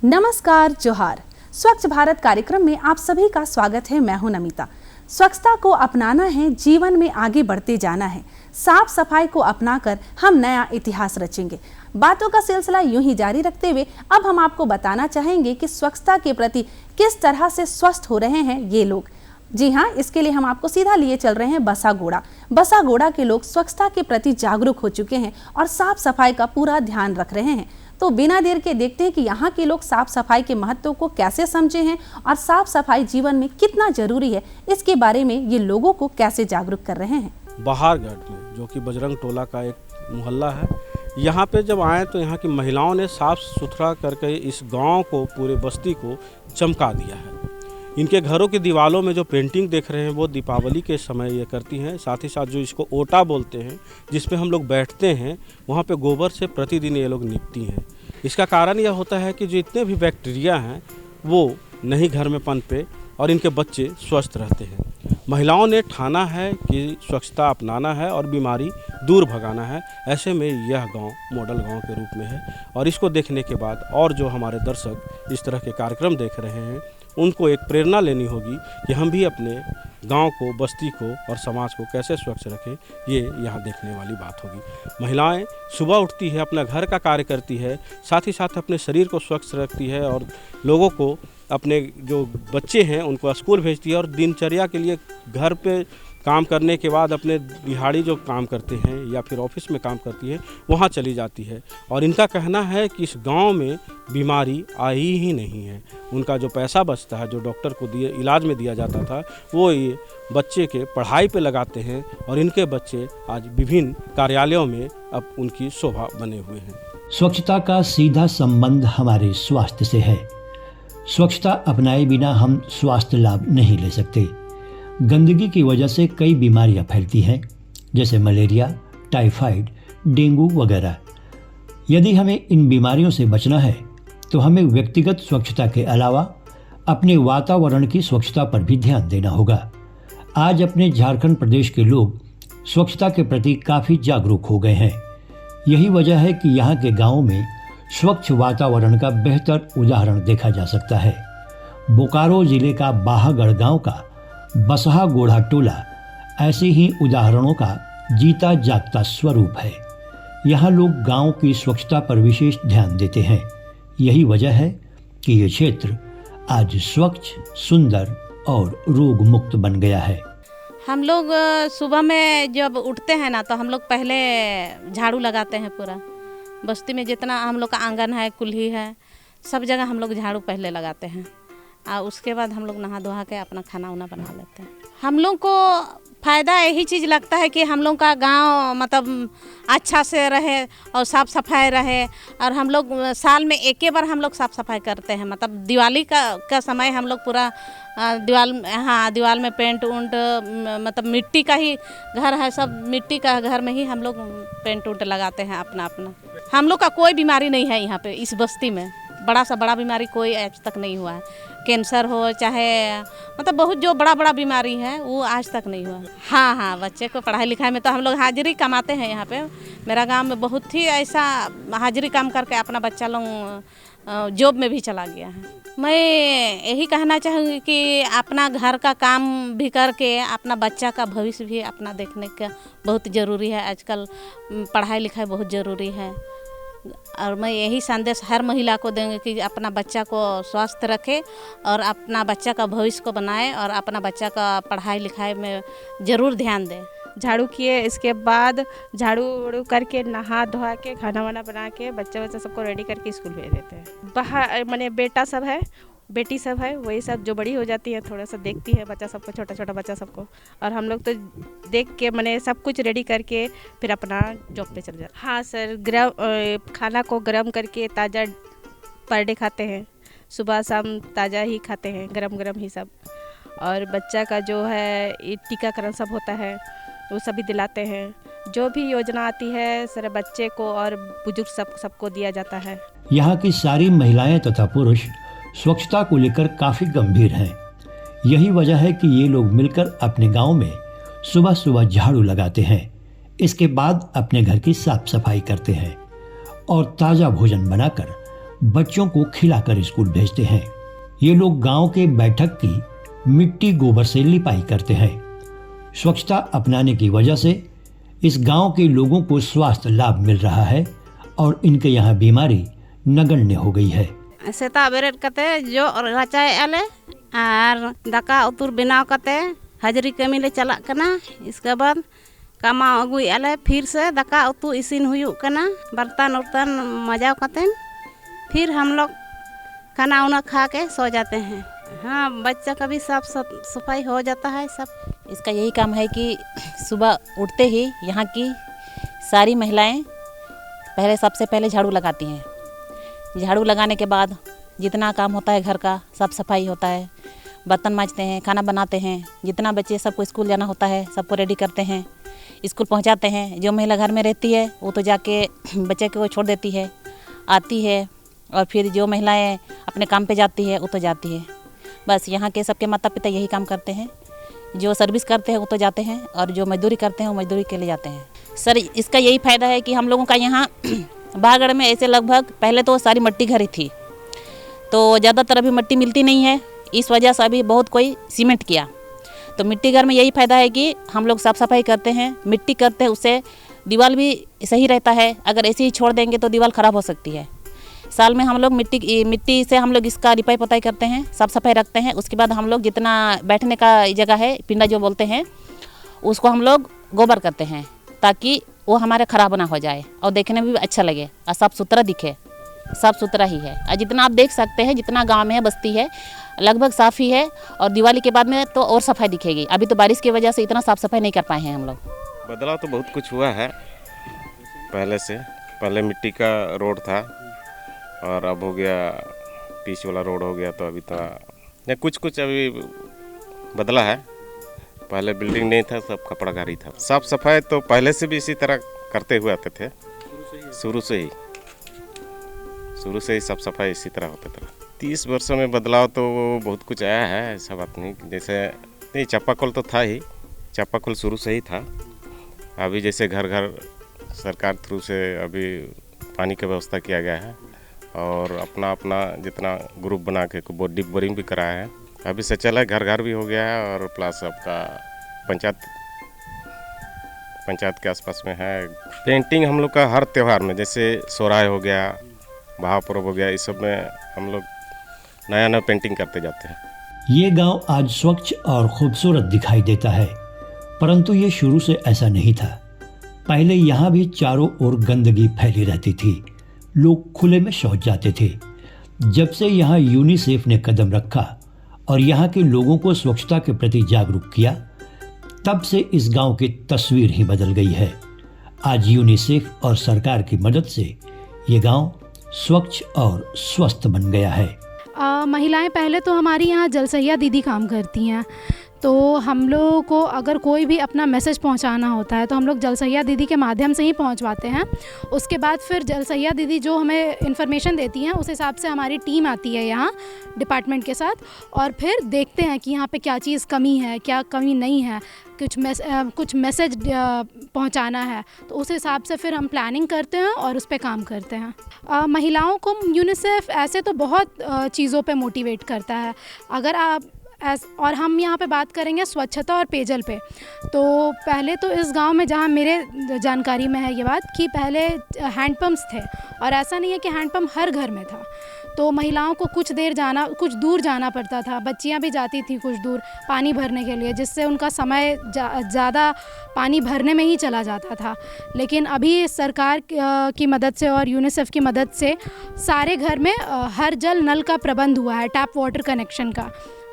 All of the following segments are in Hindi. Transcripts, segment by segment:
नमस्कार, जोहार। स्वच्छ भारत कार्यक्रम में आप सभी का स्वागत है। मैं हूं नमिता। स्वच्छता को अपनाना है, जीवन में आगे बढ़ते जाना है। साफ सफाई को अपनाकर हम नया इतिहास रचेंगे। बातों का सिलसिला यूं ही जारी रखते हुए अब हम आपको बताना चाहेंगे कि स्वच्छता के प्रति किस तरह से स्वस्थ हो रहे हैं ये लोग। जी हाँ, इसके लिए हम आपको सीधा लिए चल रहे हैं बसागोड़ा। बसागोड़ा के लोग स्वच्छता के प्रति जागरूक हो चुके हैं और साफ सफाई का पूरा ध्यान रख रहे हैं। तो बिना देर के देखते हैं कि यहाँ के लोग साफ सफाई के महत्व को कैसे समझे हैं और साफ सफाई जीवन में कितना जरूरी है, इसके बारे में ये लोगों को कैसे जागरूक कर रहे हैं। बहारगढ़ में, जो कि बजरंग टोला का एक मोहल्ला है, यहाँ पे जब आए तो यहाँ की महिलाओं ने साफ सुथरा करके इस गांव को, पूरे बस्ती को चमका दिया है। इनके घरों की दीवारों में जो पेंटिंग देख रहे हैं वो दीपावली के समय ये करती हैं। साथ ही साथ जो इसको ओटा बोलते हैं, जिस पे हम लोग बैठते हैं, वहाँ पे गोबर से प्रतिदिन ये लोग निपती हैं। इसका कारण यह होता है कि जो इतने भी बैक्टीरिया हैं वो नहीं घर में पनपे और इनके बच्चे स्वस्थ रहते हैं। महिलाओं ने ठाना है कि स्वच्छता अपनाना है और बीमारी दूर भगाना है। ऐसे में यह गांव मॉडल गांव के रूप में है और इसको देखने के बाद और जो हमारे दर्शक इस तरह के कार्यक्रम देख रहे हैं उनको एक प्रेरणा लेनी होगी कि हम भी अपने गांव को, बस्ती को और समाज को कैसे स्वच्छ रखें। ये यहाँ देखने वाली बात होगी। महिलाएं सुबह उठती है, अपना घर का कार्य करती है, साथ ही साथ अपने शरीर को स्वच्छ रखती है और लोगों को, अपने जो बच्चे हैं उनको स्कूल भेजती है और दिनचर्या के लिए घर पे काम करने के बाद अपने दिहाड़ी जो काम करते हैं या फिर ऑफिस में काम करती है वहाँ चली जाती है। और इनका कहना है कि इस गांव में बीमारी आई ही नहीं है। उनका जो पैसा बचता है, जो डॉक्टर को इलाज में दिया जाता था, वो ये बच्चे के पढ़ाई पे लगाते हैं और इनके बच्चे आज विभिन्न कार्यालयों में अब उनकी शोभा बने हुए हैं। स्वच्छता का सीधा संबंध हमारे स्वास्थ्य से है। स्वच्छता अपनाए बिना हम स्वास्थ्य लाभ नहीं ले सकते। गंदगी की वजह से कई बीमारियां फैलती हैं, जैसे मलेरिया, टाइफाइड, डेंगू वगैरह। यदि हमें इन बीमारियों से बचना है तो हमें व्यक्तिगत स्वच्छता के अलावा अपने वातावरण की स्वच्छता पर भी ध्यान देना होगा। आज अपने झारखंड प्रदेश के लोग स्वच्छता के प्रति काफ़ी जागरूक हो गए हैं। यही वजह है कि यहाँ के गाँवों में स्वच्छ वातावरण का बेहतर उदाहरण देखा जा सकता है। बोकारो जिले का बाहागढ़ गांव का बसहा गोढ़ा टोला ऐसे ही उदाहरणों का जीता जागता स्वरूप है। यहाँ लोग गांव की स्वच्छता पर विशेष ध्यान देते हैं। यही वजह है कि ये क्षेत्र आज स्वच्छ, सुंदर और रोग मुक्त बन गया है। हम लोग सुबह में जब उठते हैं ना तो हम लोग पहले झाड़ू लगाते हैं। पूरा बस्ती में जितना हम लोग का आंगन है, कुल्ही है, सब जगह हम लोग झाड़ू पहले लगाते हैं और उसके बाद हम लोग नहा धोहा के अपना खाना उना बना लेते हैं। हम लोग को फ़ायदा यही चीज़ लगता है कि हम लोग का गांव मतलब अच्छा से रहे और साफ़ सफाई रहे। और हम लोग साल में एक ही बार हम लोग साफ़ सफाई करते हैं। मतलब दिवाली का समय हम लोग पूरा दीवार में पेंट उंट, मतलब मिट्टी का ही घर है, सब मिट्टी का घर में ही हम लोग पेंट उंट लगाते हैं अपना अपना। हम लोग का कोई बीमारी नहीं है यहाँ पे इस बस्ती में। बड़ा सा बड़ा बीमारी कोई आज तक नहीं हुआ है। कैंसर हो चाहे मतलब बहुत जो बड़ा बड़ा बीमारी है वो आज तक नहीं हुआ। हाँ, बच्चे को पढ़ाई लिखाई में तो हम लोग हाजिरी कमाते हैं। यहाँ पे मेरा गांव में बहुत ही ऐसा हाजिरी काम करके अपना बच्चा लोग जॉब में भी चला गया है। मैं यही कहना चाहूँगी कि अपना घर का काम भी करके अपना बच्चा का भविष्य भी अपना देखने का बहुत ज़रूरी है। आजकल पढ़ाई लिखाई बहुत ज़रूरी है और मैं यही संदेश हर महिला को देंगे कि अपना बच्चा को स्वस्थ रखे और अपना बच्चा का भविष्य को बनाए और अपना बच्चा का पढ़ाई लिखाई में ज़रूर ध्यान दें। झाड़ू किए, इसके बाद झाड़ू उड़ू करके नहा धोआ के खाना वाना बना के बच्चा सबको रेडी करके स्कूल भेज देते हैं। बाहर मैंने बेटा सब है, बेटी सब है, वही सब जो बड़ी हो जाती है थोड़ा सा देखती है बच्चा सबको, छोटा छोटा बच्चा सबको। और हम लोग तो देख के मैंने सब कुछ रेडी करके फिर अपना जॉब पे चले जाते। हाँ सर, खाना को गर्म करके ताज़ा पर डे खाते हैं, सुबह शाम ताज़ा ही खाते हैं, गरम गरम ही सब। और बच्चा का जो है टीकाकरण सब होता है वो सभी दिलाते हैं। जो भी योजना आती है सारे बच्चे को और बुजुर्ग सबको दिया जाता है। यहाँ की सारी महिलाएं तथा पुरुष स्वच्छता को लेकर काफी गंभीर हैं। यही वजह है कि ये लोग मिलकर अपने गांव में सुबह सुबह झाड़ू लगाते हैं। इसके बाद अपने घर की साफ सफाई करते हैं और ताज़ा भोजन बनाकर बच्चों को खिलाकर स्कूल भेजते हैं। ये लोग गांव के बैठक की मिट्टी गोबर से लिपाई करते हैं। स्वच्छता अपनाने की वजह से इस गांव के लोगों को स्वास्थ्य लाभ मिल रहा है और इनके यहाँ बीमारी नगण्य हो गई है। सेता बेरेट कते जो राचाए आले और दाका उतुर बनाव कते हाजरी कमी ले चलाक कना। इसके बाद कामा अगुई आले फिर से दाका उतु इसिन हुयुक कना। बर्तन उर्तन मजाव कते फिर हम लोग खाना उना खा के सो जाते हैं। हाँ, बच्चा का भी साफ सफाई हो जाता है सब। इसका यही काम है कि सुबह उठते ही यहाँ की सारी महिलाएं सबसे पहले झाड़ू लगाती हैं। झाड़ू लगाने के बाद जितना काम होता है घर का, साफ सफाई होता है, बर्तन मांजते हैं, खाना बनाते हैं। जितना बच्चे सबको स्कूल जाना होता है सबको रेडी करते हैं, स्कूल पहुंचाते हैं। जो महिला घर में रहती है वो तो जाके बच्चे को छोड़ देती है, आती है, और फिर जो महिलाएं अपने काम पे जाती है वो तो जाती है। बस यहाँ के सबके माता पिता यही काम करते हैं। जो सर्विस करते हैं वो तो जाते हैं, और जो मजदूरी करते हैं वो मजदूरी के लिए जाते हैं। सर, इसका यही फ़ायदा है कि हम लोगों का यहाँ बागड़ में ऐसे लगभग पहले तो सारी मिट्टी घर ही थी, तो ज़्यादातर अभी मिट्टी मिलती नहीं है। इस वजह से अभी बहुत कोई सीमेंट किया। तो मिट्टी घर में यही फ़ायदा है कि हम लोग साफ़ सफाई करते हैं, मिट्टी करते हैं, उससे दीवार भी सही रहता है। अगर ऐसे ही छोड़ देंगे तो दीवार ख़राब हो सकती है। साल में हम लोग मिट्टी से हम लोग इसका लिपाई पोताई करते हैं, साफ़ सफाई रखते हैं। उसके बाद हम लोग जितना बैठने का जगह है, पिंडा जो बोलते हैं, उसको हम लोग गोबर करते हैं ताकि वो हमारे ख़राब ना हो जाए और देखने में भी अच्छा लगे और साफ़ सुथरा दिखे। साफ़ सुथरा ही है, और जितना आप देख सकते हैं जितना गांव में है, बस्ती है, लगभग साफ़ ही है। और दिवाली के बाद में तो और सफाई दिखेगी। अभी तो बारिश की वजह से इतना साफ़ सफाई नहीं कर पाए हैं हम लोग। बदलाव तो बहुत कुछ हुआ है पहले से। पहले मिट्टी का रोड था और अब हो गया पीच वाला रोड हो गया। तो अभी तो कुछ अभी बदला है। पहले बिल्डिंग नहीं था, सब कपड़ा घर ही था। साफ सफाई तो पहले से भी इसी तरह करते हुए आते थे, शुरू से ही साफ सफाई इसी तरह होता था। 30 वर्षों में बदलाव तो बहुत कुछ आया है, ऐसा बात नहीं। जैसे नहीं, चापाकल तो था ही, चापाकल शुरू से ही था। अभी जैसे घर घर सरकार थ्रू से अभी पानी की व्यवस्था किया गया है, और अपना अपना जितना ग्रुप बना के डिप बोरिंग भी कराया है। अभी से चला घर घर भी हो गया है, और प्लस आपका पंचायत के आसपास में है। पेंटिंग हम लोग का हर त्यौहार में, जैसे सोहराय हो गया, भाव पर्व हो गया, इस सब में हम लोग नया नया पेंटिंग करते जाते हैं। ये गांव आज स्वच्छ और खूबसूरत दिखाई देता है, परंतु ये शुरू से ऐसा नहीं था। पहले यहाँ भी चारों ओर गंदगी फैली रहती थी, लोग खुले में शौच जाते थे। जब से यहाँ यूनिसेफ ने कदम रखा और यहाँ के लोगों को स्वच्छता के प्रति जागरूक किया, तब से इस गांव की तस्वीर ही बदल गई है। आज यूनिसेफ और सरकार की मदद से ये गांव स्वच्छ और स्वस्थ बन गया है। महिलाएं पहले तो हमारी यहाँ जलसहिया दीदी काम करती हैं, तो हम लोगों को अगर कोई भी अपना मैसेज पहुंचाना होता है तो हम लोग जलसहिया दीदी के माध्यम से ही पहुंचवाते हैं। उसके बाद फिर जलसहिया दीदी जो हमें इन्फॉर्मेशन देती हैं, उस हिसाब से हमारी टीम आती है यहाँ डिपार्टमेंट के साथ, और फिर देखते हैं कि यहाँ पे क्या चीज़ कमी है, क्या कमी नहीं है, कुछ मैसेज पहुंचाना है, तो उस हिसाब से फिर हम प्लानिंग करते हैं और उस पर काम करते हैं। महिलाओं को यूनिसेफ ऐसे तो बहुत चीज़ों पे मोटिवेट करता है। अगर आप और हम यहाँ पे बात करेंगे स्वच्छता और पेयजल पे, तो पहले तो इस गांव में, जहाँ मेरे जानकारी में है ये बात, कि पहले हैंडपम्प्स थे, और ऐसा नहीं है कि हैंडपम्प हर घर में था। तो महिलाओं को कुछ दूर जाना पड़ता था, बच्चियाँ भी जाती थी कुछ दूर पानी भरने के लिए, जिससे उनका समय ज़्यादा पानी भरने में ही चला जाता था। लेकिन अभी सरकार की मदद से और यूनिसेफ की मदद से सारे घर में हर जल नल का प्रबंध हुआ है, टैप वाटर कनेक्शन का,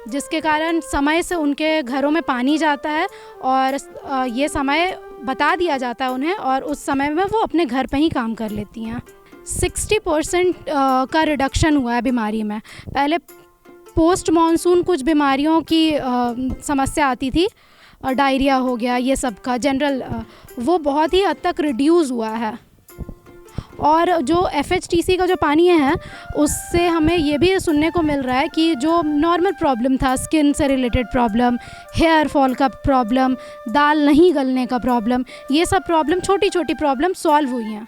जिसके कारण समय से उनके घरों में पानी जाता है, और ये समय बता दिया जाता है उन्हें, और उस समय में वो अपने घर पे ही काम कर लेती हैं। 60% का रिडक्शन हुआ है बीमारी में। पहले पोस्ट मानसून कुछ बीमारियों की समस्या आती थी, डायरिया हो गया, ये सब का जनरल, वो बहुत ही हद तक रिड्यूस हुआ है। और जो FHTC का जो पानी है उससे हमें ये भी सुनने को मिल रहा है कि जो नॉर्मल प्रॉब्लम था, स्किन से रिलेटेड प्रॉब्लम, हेयर फॉल का प्रॉब्लम, दाल नहीं गलने का प्रॉब्लम, ये सब प्रॉब्लम, छोटी छोटी प्रॉब्लम सॉल्व हुई हैं।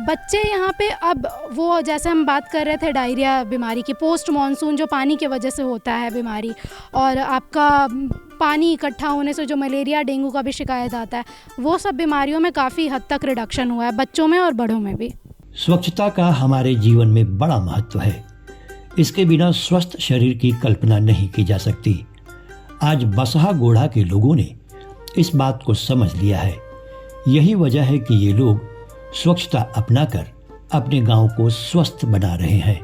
बच्चे यहाँ पे अब वो जैसे हम बात कर रहे थे डायरिया बीमारी की, पोस्ट मानसून जो पानी की वजह से होता है बीमारी, और आपका पानी इकट्ठा होने से जो मलेरिया डेंगू का भी शिकायत आता है, वो सब बीमारियों में काफ़ी हद तक रिडक्शन हुआ है, बच्चों में और बड़ों में भी। स्वच्छता का हमारे जीवन में बड़ा महत्व है। इसके बिना स्वस्थ शरीर की कल्पना नहीं की जा सकती। आज बसहा गोढ़ा के लोगों ने इस बात को समझ लिया है। यही वजह है कि ये लोग स्वच्छता अपनाकर अपने गांव को स्वस्थ बना रहे हैं।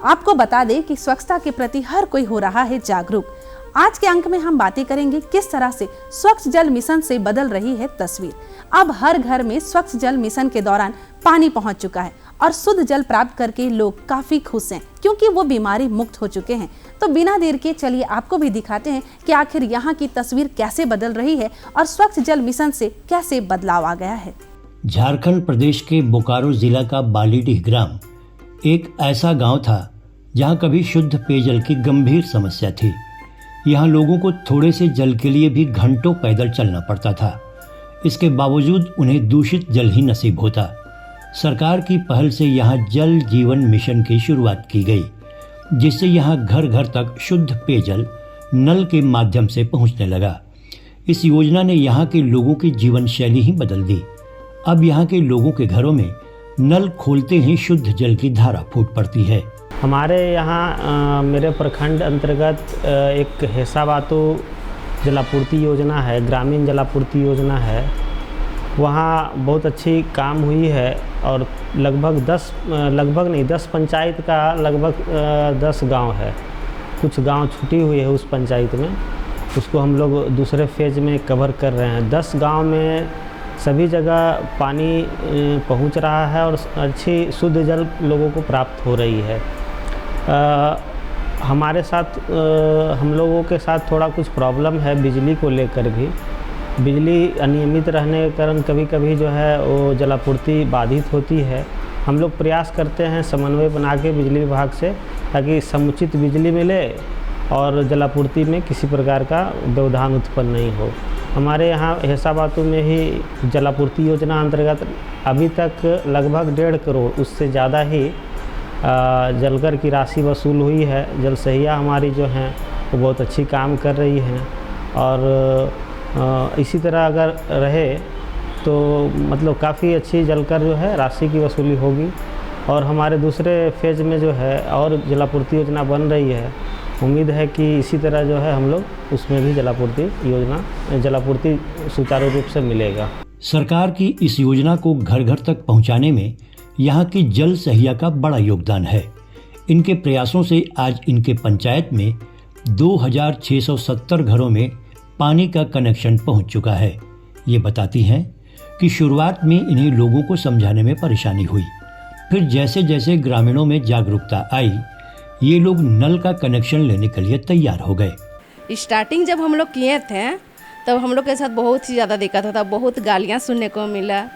आपको बता दें कि स्वच्छता के प्रति हर कोई हो रहा है जागरूक। आज के अंक में हम बातें करेंगे किस तरह से स्वच्छ जल मिशन से बदल रही है तस्वीर। अब हर घर में स्वच्छ जल मिशन के दौरान पानी पहुंच चुका है और शुद्ध जल प्राप्त करके लोग काफी खुश हैं, क्योंकि वो बीमारी मुक्त हो चुके हैं। तो बिना देर के चलिए आपको भी दिखाते हैं कि आखिर यहाँ की तस्वीर कैसे बदल रही है और स्वच्छ जल मिशन से कैसे बदलाव आ गया है। झारखंड प्रदेश के बोकारो जिला का बालीडीह ग्राम एक ऐसा गांव था जहां कभी शुद्ध पेयजल की गंभीर समस्या थी। यहाँ लोगों को थोड़े से जल के लिए भी घंटों पैदल चलना पड़ता था। इसके बावजूद उन्हें दूषित जल ही नसीब होता। सरकार की पहल से यहाँ जल जीवन मिशन की शुरुआत की गई, जिससे यहाँ घर घर तक शुद्ध पेयजल नल के माध्यम से पहुँचने लगा। इस योजना ने यहाँ के लोगों की जीवन शैली ही बदल दी। अब यहाँ के लोगों के घरों में नल खोलते ही शुद्ध जल की धारा फूट पड़ती है। हमारे यहाँ मेरे प्रखंड अंतर्गत एक हेसाबातू जलापूर्ति योजना है, ग्रामीण जलापूर्ति योजना है। वहाँ बहुत अच्छी काम हुई है और लगभग 10 पंचायत का लगभग 10 गांव है। कुछ गांव छूटी हुई है उस पंचायत में, उसको हम लोग दूसरे फेज में कवर कर रहे हैं। 10 गांव में सभी जगह पानी पहुंच रहा है और अच्छी शुद्ध जल लोगों को प्राप्त हो रही है। हमारे साथ हम लोगों के साथ थोड़ा कुछ प्रॉब्लम है बिजली को लेकर भी। बिजली अनियमित रहने के कारण कभी कभी जो है वो जलापूर्ति बाधित होती है। हम लोग प्रयास करते हैं समन्वय बना के बिजली विभाग से, ताकि समुचित बिजली मिले और जलापूर्ति में किसी प्रकार का व्यवधान उत्पन्न नहीं हो। हमारे यहाँ हेसाबातू में ही जलापूर्ति योजना अंतर्गत अभी तक लगभग 1.5 करोड़ उससे ज़्यादा ही जलकर की राशि वसूल हुई है। जल सहिया हमारी जो हैं वो बहुत अच्छी काम कर रही हैं और इसी तरह अगर रहे तो मतलब काफ़ी अच्छी जलकर जो है राशि की वसूली होगी। और हमारे दूसरे फेज में जो है और जलापूर्ति योजना बन रही है। उम्मीद है कि इसी तरह जो है हम लोग उसमें भी जलापूर्ति सुचारू रूप से मिलेगा। सरकार की इस योजना को घर घर तक पहुंचाने में यहाँ की जल सहिया का बड़ा योगदान है। इनके प्रयासों से आज इनके पंचायत में 2670 घरों में पानी का कनेक्शन पहुंच चुका है। ये बताती हैं कि शुरुआत में इन्हें लोगों को समझाने में परेशानी हुई, फिर जैसे जैसे ग्रामीणों में जागरूकता आई, ये लोग नल का कनेक्शन लेने के लिए तैयार हो गए। स्टार्टिंग जब हम लोग किए थे तब हम लोग के साथ बहुत ही ज़्यादा दिक्कत होता, बहुत गालियाँ सुनने को मिला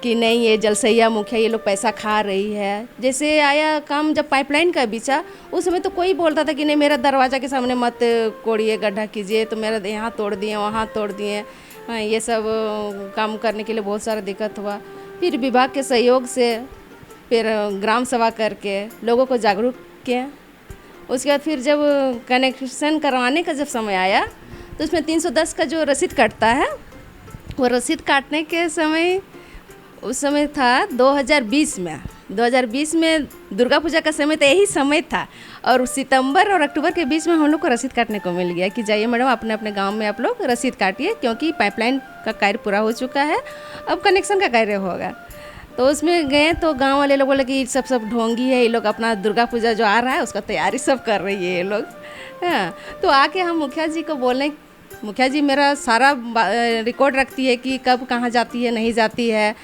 कि नहीं ये जलसैया मुखिया ये लोग पैसा खा रही है। जैसे आया काम जब पाइपलाइन का बिछा, उस समय तो कोई बोलता था कि नहीं मेरा दरवाज़ा के सामने मत कोड़िए, गड्ढा कीजिए, तो मेरा यहाँ तोड़ दिए वहाँ तोड़ दिए। ये सब काम करने के लिए बहुत सारा दिक्कत हुआ। फिर विभाग के सहयोग से फिर ग्राम सभा करके लोगों को जागरूक किया। उसके बाद फिर जब कनेक्शन करवाने का जब समय आया तो उसमें 310 का जो रसीद कटता है, वो रसीद काटने के समय उस समय था 2020 में दुर्गा पूजा का समय, तो यही समय था। और सितंबर और अक्टूबर के बीच में हम लोग को रसीद काटने को मिल गया कि जाइए मैडम अपने अपने गांव में आप लोग रसीद काटिए, क्योंकि पाइपलाइन का कार्य पूरा हो चुका है, अब कनेक्शन का कार्य होगा। तो उसमें गए तो गांव वाले लोग बोले कि सब ढोंगी है, ये लोग अपना दुर्गा पूजा जो आ रहा है उसका तैयारी सब कर रही है ये लोग। हाँ, तो आके हम मुखिया जी को बोले, मुखिया जी मेरा सारा रिकॉर्ड रखती है कि कब कहाँ जाती है नहीं जाती है,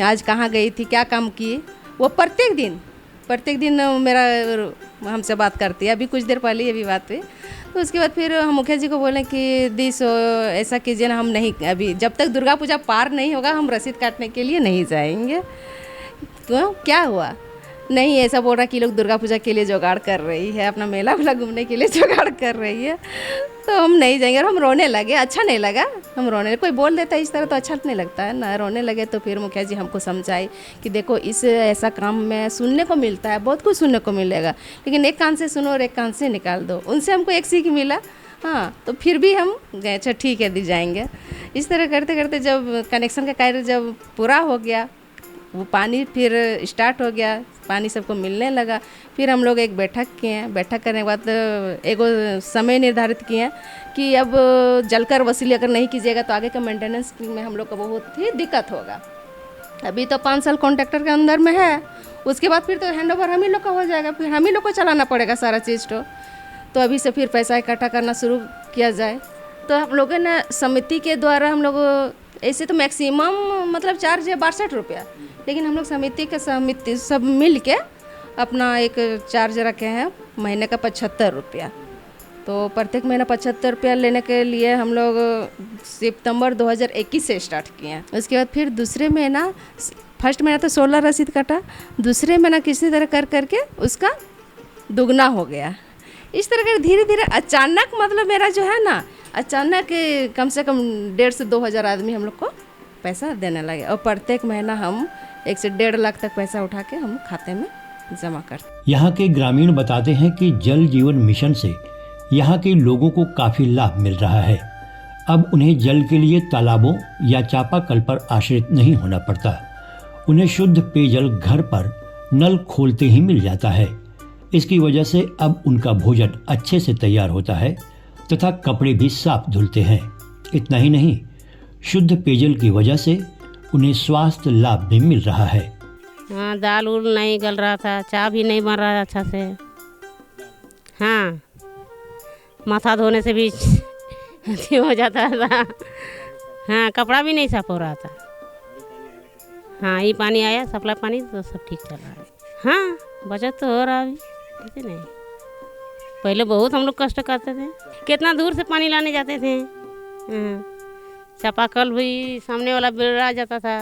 आज कहाँ गई थी, क्या काम की, वो प्रत्येक दिन मेरा हमसे बात करती है। अभी कुछ देर पहले ये भी बात हुई। तो उसके बाद फिर हम मुखिया जी को बोले कि दी सो ऐसा कीजिए ना, हम नहीं, अभी जब तक दुर्गा पूजा पार नहीं होगा हम रसीद काटने के लिए नहीं जाएंगे। क्यों, क्या हुआ? नहीं, ऐसा बोल रहा कि लोग दुर्गा पूजा के लिए जुगाड़ कर रही है, अपना मेला वेला घूमने के लिए जुगाड़ कर रही है, तो हम नहीं जाएंगे। और हम रोने लगे, अच्छा नहीं लगा, हम रोने लगे। कोई बोल देता है इस तरह तो अच्छा नहीं लगता है ना, रोने लगे। तो फिर मुखिया जी हमको समझाए कि देखो इस ऐसा काम में सुनने को मिलता है, बहुत कुछ सुनने को मिलेगा, लेकिन एक कान से सुनो और एक कान से निकाल दो। उनसे हमको एक सीख मिला। हाँ, तो फिर भी हम गए, अच्छा ठीक है दी जाएंगे। इस तरह करते करते जब कनेक्शन का कार्य जब पूरा हो गया, वो पानी फिर स्टार्ट हो गया, पानी सबको मिलने लगा। फिर हम लोग एक बैठक किए, बैठक करने के बाद एक समय निर्धारित किए कि अब जलकर वसूली अगर नहीं कीजिएगा तो आगे का मेंटेनेंस में हम लोग को बहुत ही दिक्कत होगा। अभी तो 5 साल कॉन्ट्रैक्टर के अंदर में है, उसके बाद फिर तो हैंड ओवर हम ही लोग का हो जाएगा, फिर हम ही लोग को चलाना पड़ेगा सारा चीज़। तो अभी से फिर पैसा इकट्ठा करना शुरू किया जाए। तो हम लोगों ने समिति के द्वारा हम लोग ऐसे तो मैक्सिमम मतलब चार्ज है 62 रुपया, लेकिन हम लोग समिति सब मिल के अपना एक चार्ज रखे हैं महीने का 75 रुपया। तो प्रत्येक महीना 75 रुपया लेने के लिए हम लोग सितंबर 2021 से स्टार्ट किए हैं। उसके बाद फिर दूसरे महीना, फर्स्ट महीना तो 16 रसीद कटा, दूसरे महीना किसी तरह कर करके उसका दुगना हो गया। इस तरह के धीरे धीरे अचानक मतलब मेरा जो है ना, अचानक कम से कम 1,500 से 2,000 आदमी हम लोग को पैसा देने लगे, और प्रत्येक महीना हम 1 से 1.5 लाख तक पैसा उठा के हम खाते में जमा करते। यहाँ के ग्रामीण बताते हैं कि जल जीवन मिशन से यहाँ के लोगों को काफी लाभ मिल रहा है। अब उन्हें जल के लिए तालाबों या चापाकल पर आश्रित नहीं होना पड़ता। उन्हें शुद्ध पेयजल घर पर नल खोलते ही मिल जाता है। इसकी वजह से अब उनका भोजन अच्छे से तैयार होता है तथा कपड़े भी साफ धुलते हैं। इतना ही नहीं, शुद्ध पेयजल की वजह से उन्हें स्वास्थ्य लाभ भी मिल रहा है। हाँ, दाल उल नहीं गल रहा था, चाय भी नहीं बन रहा था अच्छा से। हाँ, माथा धोने से भी अथी हो जाता था। हाँ, कपड़ा भी नहीं साफ हो रहा था। हाँ, ये पानी आया सप्लाई पानी, तो सब ठीक चल रहा है। हाँ, बचत तो हो रहा है अभी, कैसे नहीं। पहले बहुत हम लोग कष्ट करते थे, कितना दूर से पानी लाने जाते थे। चापाकल भी सामने वाला बिगड़ा जाता था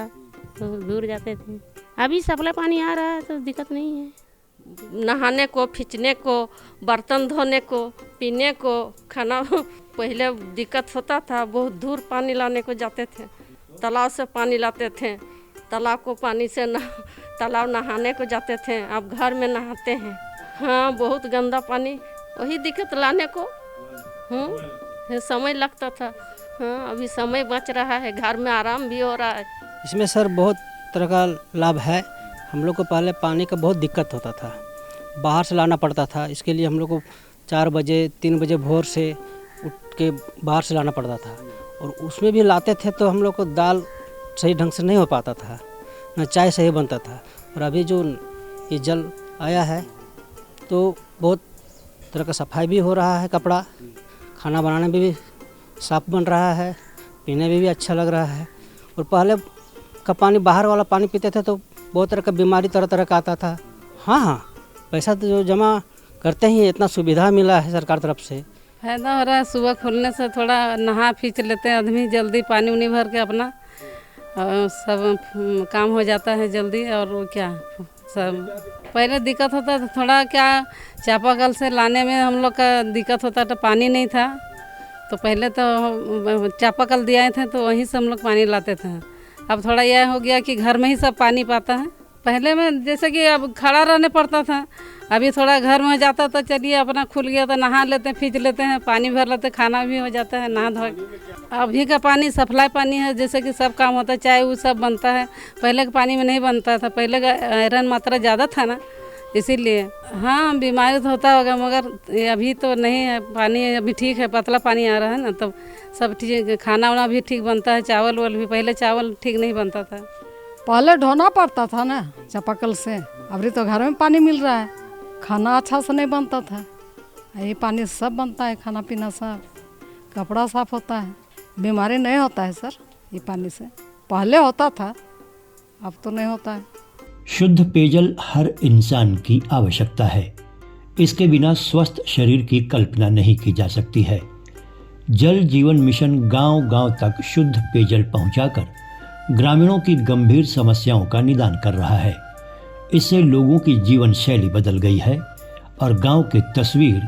तो दूर जाते थे। अभी सप्लाई पानी आ रहा है तो दिक्कत नहीं है। नहाने को, खींचने को, बर्तन धोने को, पीने को, खाना पहले दिक्कत होता था, बहुत दूर पानी लाने को जाते थे, तालाब से पानी लाते थे, तालाब को पानी से तालाब नहाने को जाते थे, अब घर में नहाते हैं। हाँ, बहुत गंदा पानी, वही दिक्कत लाने को समय लगता था। हाँ, अभी समय बच रहा है, घर में आराम भी हो रहा है। इसमें सर बहुत तरह का लाभ है। हम लोग को पहले पानी का बहुत दिक्कत होता था, बाहर से लाना पड़ता था। इसके लिए हम लोग को 4 बजे 3 बजे भोर से उठ के बाहर से लाना पड़ता था, और उसमें भी लाते थे तो हम लोग को दाल सही ढंग से नहीं हो पाता था, न चाय सही बनता था। और अभी जो ये जल आया है तो बहुत तरह का सफाई भी हो रहा है, कपड़ा खाना बनाने में भी साफ बन रहा है, पीने में भी अच्छा लग रहा है। और पहले का पानी, बाहर वाला पानी पीते थे तो बहुत तरह का बीमारी तरह तरह का आता था। हाँ, पैसा तो जो जमा करते ही इतना सुविधा मिला है सरकार तरफ से, फायदा हो रहा है। सुबह खुलने से थोड़ा नहा खींच लेते हैं आदमी, जल्दी पानी उनी भर के अपना सब काम हो जाता है जल्दी। और वो क्या सब पहले दिक्कत होता था थोड़ा, क्या चापाकल से लाने में हम लोग का दिक्कत होता था, पानी नहीं था। तो पहले तो चापाकल दिए थे तो वहीं से हम लोग पानी लाते थे। अब थोड़ा यह हो गया कि घर में ही सब पानी पाता है। पहले में जैसे कि अब खड़ा रहने पड़ता था, अभी थोड़ा घर में जाता तो चलिए अपना खुल गया तो नहा लेते हैं, खींच लेते हैं, पानी भर लेते हैं, खाना भी हो जाता है, नहा धो। अभी का पानी सप्लाई पानी है, जैसे कि सब काम होता है, चाय वो सब बनता है। पहले के पानी में नहीं बनता था, पहले का आयरन मात्रा ज़्यादा था ना, इसीलिए। हाँ, बीमारी तो होता होगा, मगर अभी तो नहीं है, पानी अभी ठीक है, पतला पानी आ रहा है ना, तब सब ठीक, खाना वाना भी ठीक बनता है, चावल वाल भी। पहले चावल ठीक नहीं बनता था, पहले ढोना पड़ता था ना चापाकल से। अभी तो घर में पानी मिल रहा है, खाना अच्छा से नहीं बनता था, ये पानी से सब बनता है, खाना पीना सब, कपड़ा साफ होता है, बीमारी नहीं होता है सर ये पानी से। पहले होता था, अब तो नहीं होता है। शुद्ध पेयजल हर इंसान की आवश्यकता है। इसके बिना स्वस्थ शरीर की कल्पना नहीं की जा सकती है। जल जीवन मिशन गांव-गांव तक शुद्ध पेयजल पहुंचाकर ग्रामीणों की गंभीर समस्याओं का निदान कर रहा है। इससे लोगों की जीवन शैली बदल गई है और गांव की तस्वीर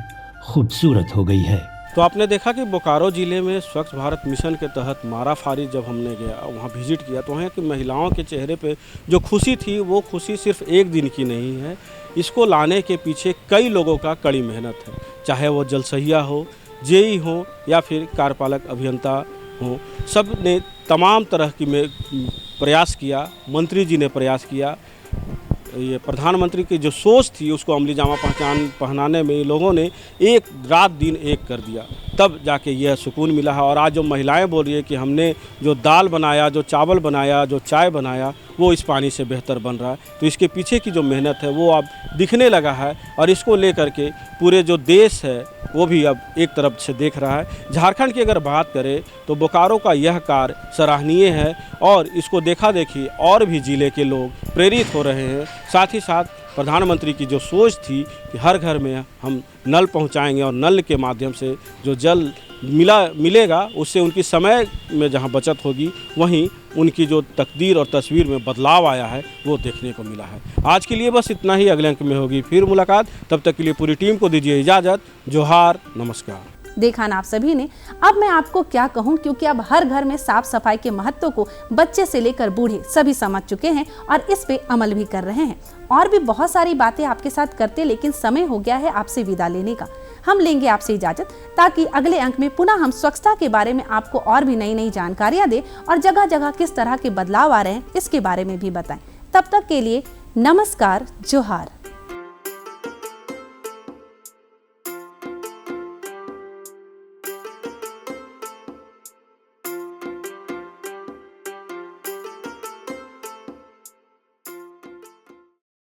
खूबसूरत हो गई है। तो आपने देखा कि बोकारो ज़िले में स्वच्छ भारत मिशन के तहत माराफारी जब हमने गया वहाँ विजिट किया तो वहाँ की महिलाओं के चेहरे पे जो खुशी थी वो खुशी सिर्फ एक दिन की नहीं है। इसको लाने के पीछे कई लोगों का कड़ी मेहनत है, चाहे वो जलसहिया हो, जेई हो या फिर कार्यपालक अभियंता हो। सब ने तमाम तरह की प्रयास किया, मंत्री जी ने प्रयास किया। ये प्रधानमंत्री की जो सोच थी उसको अमली जामा पहनाने में लोगों ने एक रात दिन एक कर दिया, तब जाके यह सुकून मिला है। और आज जो महिलाएं बोल रही है कि हमने जो दाल बनाया, जो चावल बनाया, जो चाय बनाया वो इस पानी से बेहतर बन रहा है, तो इसके पीछे की जो मेहनत है वो अब दिखने लगा है। और इसको लेकर के पूरे जो देश है वो भी अब एक तरफ से देख रहा है। झारखंड की अगर बात करें तो बोकारो का यह कार्य सराहनीय है और इसको देखा देखी और भी ज़िले के लोग प्रेरित हो रहे हैं। साथ ही साथ प्रधानमंत्री की जो सोच थी कि हर घर में हम नल पहुंचाएंगे और नल के माध्यम से जो जल मिलेगा उससे उनकी समय में जहां बचत होगी वहीं उनकी जो तकदीर और तस्वीर में बदलाव आया है वो देखने को मिला है। आज के लिए बस इतना ही, अगले अंक में होगी फिर मुलाकात। तब तक के लिए पूरी टीम को दीजिए इजाज़त। जोहार, नमस्कार। देखा ना आप सभी ने। अब मैं आपको क्या कहूँ, क्योंकि अब हर घर में साफ सफाई के महत्व को बच्चे से लेकर बूढ़े सभी समझ चुके हैं और इस पे अमल भी कर रहे हैं। और भी बहुत सारी बातें आपके साथ करते, लेकिन समय हो गया है आपसे विदा लेने का। हम लेंगे आपसे इजाजत ताकि अगले अंक में पुनः हम स्वच्छता के बारे में आपको और भी नई नई जानकारियां दें और जगह जगह किस तरह के बदलाव आ रहे हैं इसके बारे में भी बताएं। तब तक के लिए नमस्कार, जोहार।